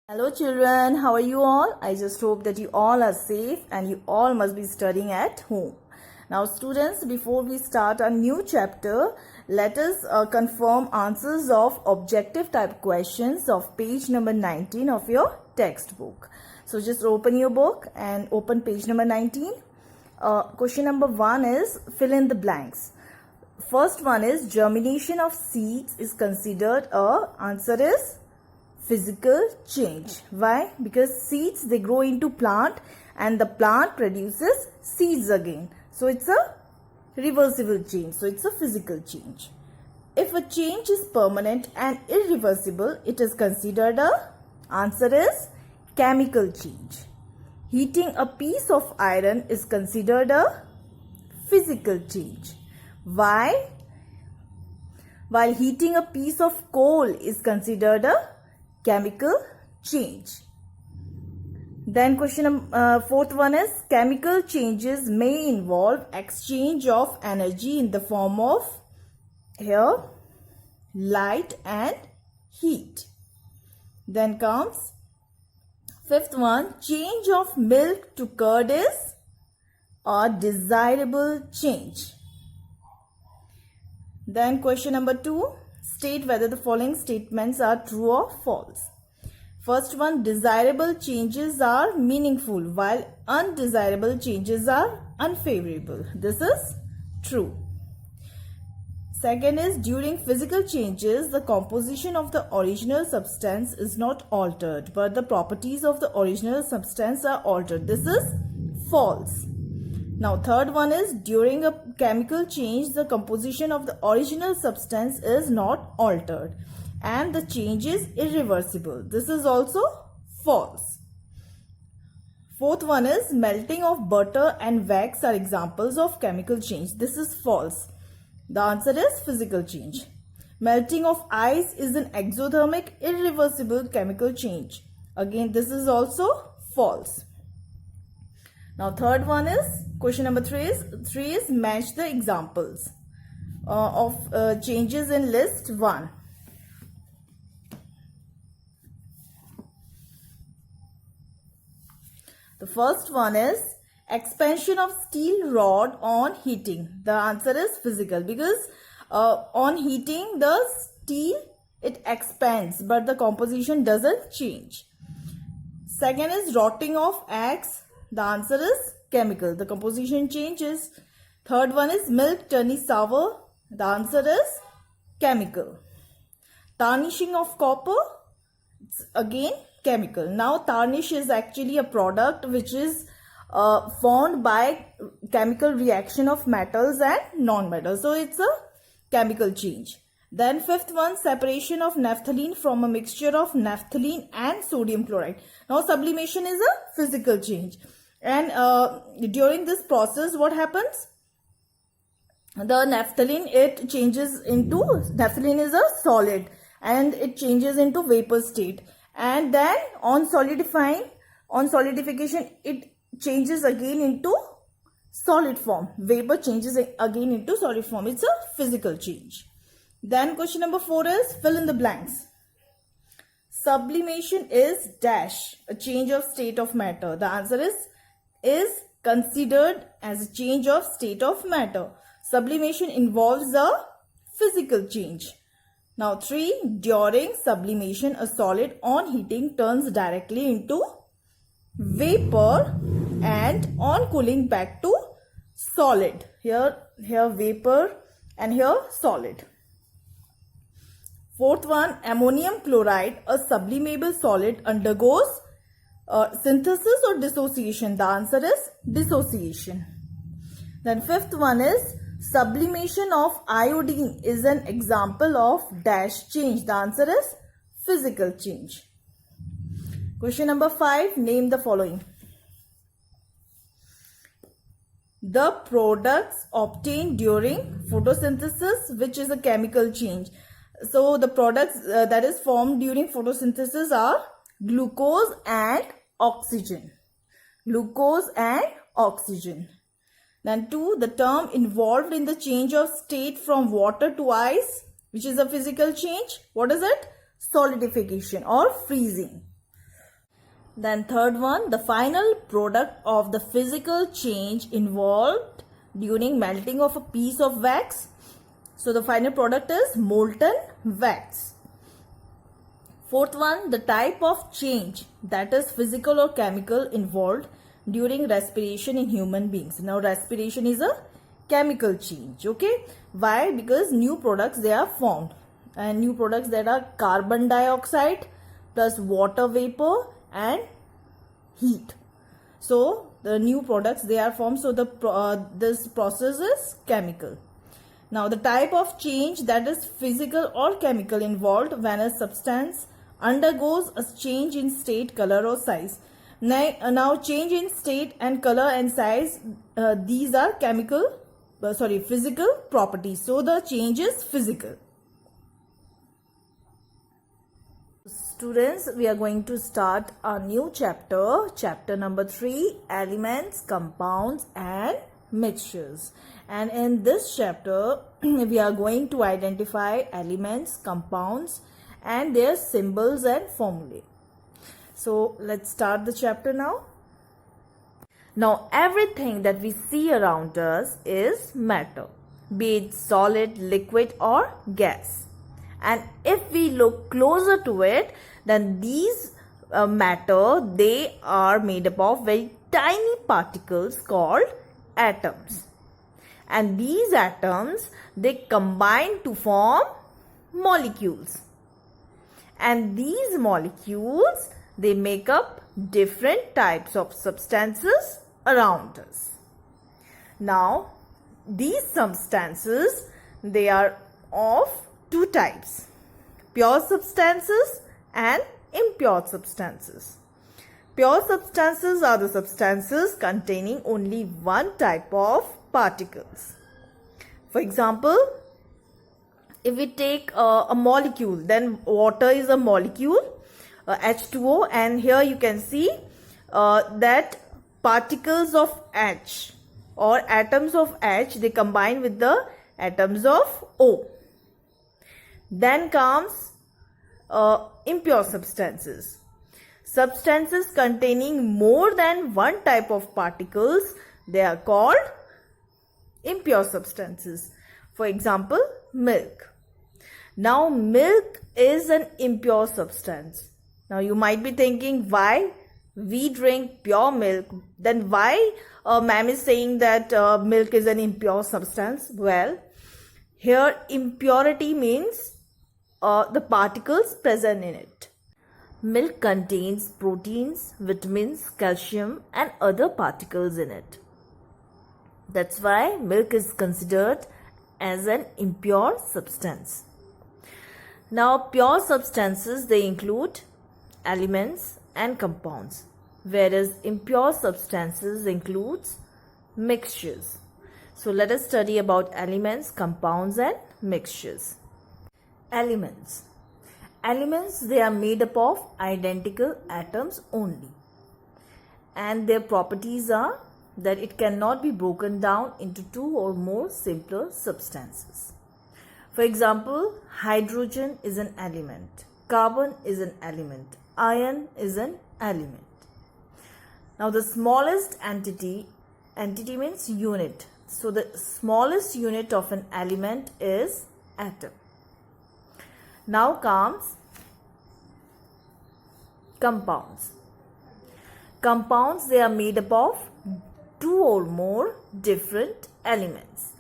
Hello children, how are you all? I just hope that you all are safe and you all must be studying at home. Now students, before we start a new chapter, let us confirm answers of objective type questions of page number 19 of your textbook. So just open your book and open page number 19. Question number 1 is fill in the blanks. First one is germination of seeds is considered answer is physical change. Why? Because seeds, they grow into plant and the plant produces seeds again. So it's a reversible change. So it's a physical change. If a change is permanent and irreversible, it is considered answer is chemical change. Heating a piece of iron is considered a physical change. Why? While heating a piece of coal is considered a chemical change. Then question fourth one is chemical changes may involve exchange of energy in the form of here light and heat. Then comes fifth one, change of milk to curd is a desirable change. Then question number 2, state whether the following statements are true or false. First one, desirable changes are meaningful while undesirable changes are unfavorable. This is true. Second is, during physical changes, the composition of the original substance is not altered, but the properties of the original substance are altered. This is false. Now, third one is, during a chemical change, the composition of the original substance is not altered and the change is irreversible. This is also false. Fourth one is, melting of butter and wax are examples of chemical change. This is false. The answer is physical change. Melting of ice is an exothermic irreversible chemical change. Again, this is also false. Now, third one is, question number 3 is match the examples of changes in list 1. The first one is expansion of steel rod on heating. The answer is physical because on heating the steel, it expands but the composition doesn't change. Second is rotting of eggs. The answer is chemical. The composition changes. Third one is milk turning sour. The answer is chemical. Tarnishing of copper. It's again chemical. Now tarnish is actually a product which is formed by chemical reaction of metals and non-metals. So it's a chemical change. Then fifth one, separation of naphthalene from a mixture of naphthalene and sodium chloride. Now sublimation is a physical change. And during this process, what happens? The naphthalene, it changes into, naphthalene is a solid and it changes into vapor state. And then on solidification, it changes again into solid form. Vapor changes again into solid form. It's a physical change. Then question number 4 is fill in the blanks. Sublimation is dash, a change of state of matter. The answer is considered as a change of state of matter. Sublimation involves a physical change. Now 3, during sublimation, a solid on heating turns directly into vapor and on cooling back to solid. Here vapor and here solid. Fourth one, ammonium chloride, a sublimable solid, undergoes synthesis or dissociation. The answer is dissociation. Then fifth one is sublimation of iodine is an example of dash change. The answer is physical change. Question number 5, name the following. The products obtained during photosynthesis, which is a chemical change. So the products that is formed during photosynthesis are glucose and oxygen. Glucose and oxygen. Then 2, the term involved in the change of state from water to ice, which is a physical change. What is it? Solidification or freezing. Then third one, the final product of the physical change involved during melting of a piece of wax. So the final product is molten wax. Fourth one, the type of change, that is physical or chemical, involved during respiration in human beings. Now respiration is a chemical change. Okay, why? Because new products they are formed, and new products that are carbon dioxide plus water vapor and heat. So the new products they are formed. So this process is chemical. Now the type of change, that is physical or chemical, involved when a substance undergoes a change in state, color or size. Now change in state and color and size, these are physical properties. So the change is physical. Students, we are going to start a new chapter number 3, elements, compounds and mixtures. And in this chapter we are going to identify elements, compounds and their symbols and formulae. So let's start the chapter now. Now everything that we see around us is matter, be it solid, liquid or gas. And if we look closer to it, then these matter, they are made up of very tiny particles called atoms. And these atoms, they combine to form molecules. And these molecules, they make up different types of substances around us. Now, these substances, they are of two types: pure substances and impure substances. Pure substances are the substances containing only one type of particles. For example, if we take a molecule, then water is a molecule, H2O, and here you can see that particles of H or atoms of H, they combine with the atoms of O. Then comes impure substances. Substances containing more than one type of particles, they are called impure substances. For example, milk. Now milk is an impure substance. Now you might be thinking, why we drink pure milk? Then why ma'am is saying that milk is an impure substance? Well, here impurity means the particles present in it. Milk contains proteins, vitamins, calcium and other particles in it. That's why milk is considered as an impure substance. Now pure substances, they include elements and compounds, whereas impure substances includes mixtures. So let us study about elements, compounds and mixtures. Elements. Elements, they are made up of identical atoms only, and their properties are that it cannot be broken down into two or more simpler substances. For example, hydrogen is an element, carbon is an element, iron is an element. Now the smallest entity means unit. So the smallest unit of an element is atom. Now comes compounds. Compounds, they are made up of two or more different elements.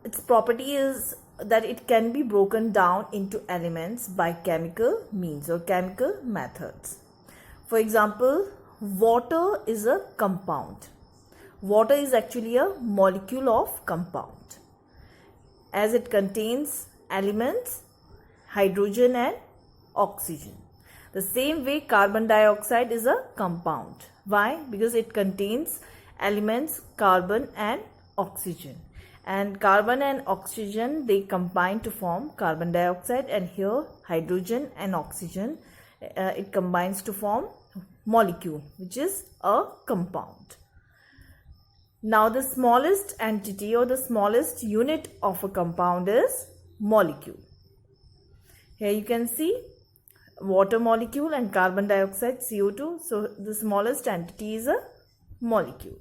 Its property is that it can be broken down into elements by chemical means or chemical methods. For example, water is a compound. Water is actually a molecule of compound, as it contains elements hydrogen and oxygen. The same way carbon dioxide is a compound. Why? Because it contains elements carbon and oxygen. And carbon and oxygen, they combine to form carbon dioxide, and here hydrogen and oxygen, it combines to form molecule, which is a compound. Now the smallest entity or the smallest unit of a compound is molecule. Here you can see water molecule and carbon dioxide, CO2. So the smallest entity is a molecule.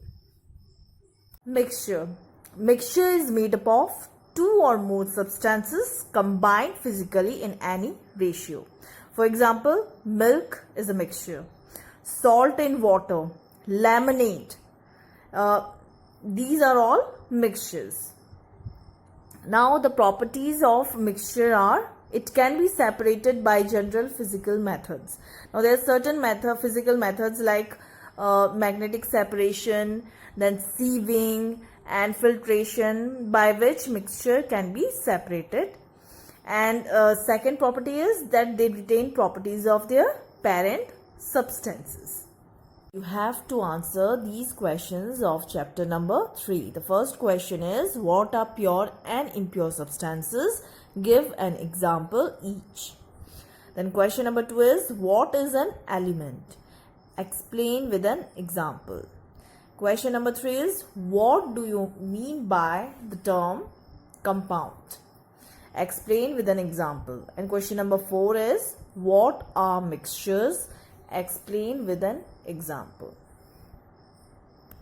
Mixture. Mixture is made up of two or more substances combined physically in any ratio. For example, milk is a mixture. Salt in water, lemonade. These are all mixtures. Now the properties of mixture are, it can be separated by general physical methods. Now there are certain physical methods like magnetic separation, then sieving and filtration, by which mixture can be separated. And second property is that they retain properties of their parent substances. You have to answer these questions of chapter number 3. The first question is, what are pure and impure substances? Give an example each. Then question number 2 is, what is an element? Explain with an example. Question number 3 is, what do you mean by the term compound? Explain with an example. And question number 4 is, what are mixtures? Explain with an example.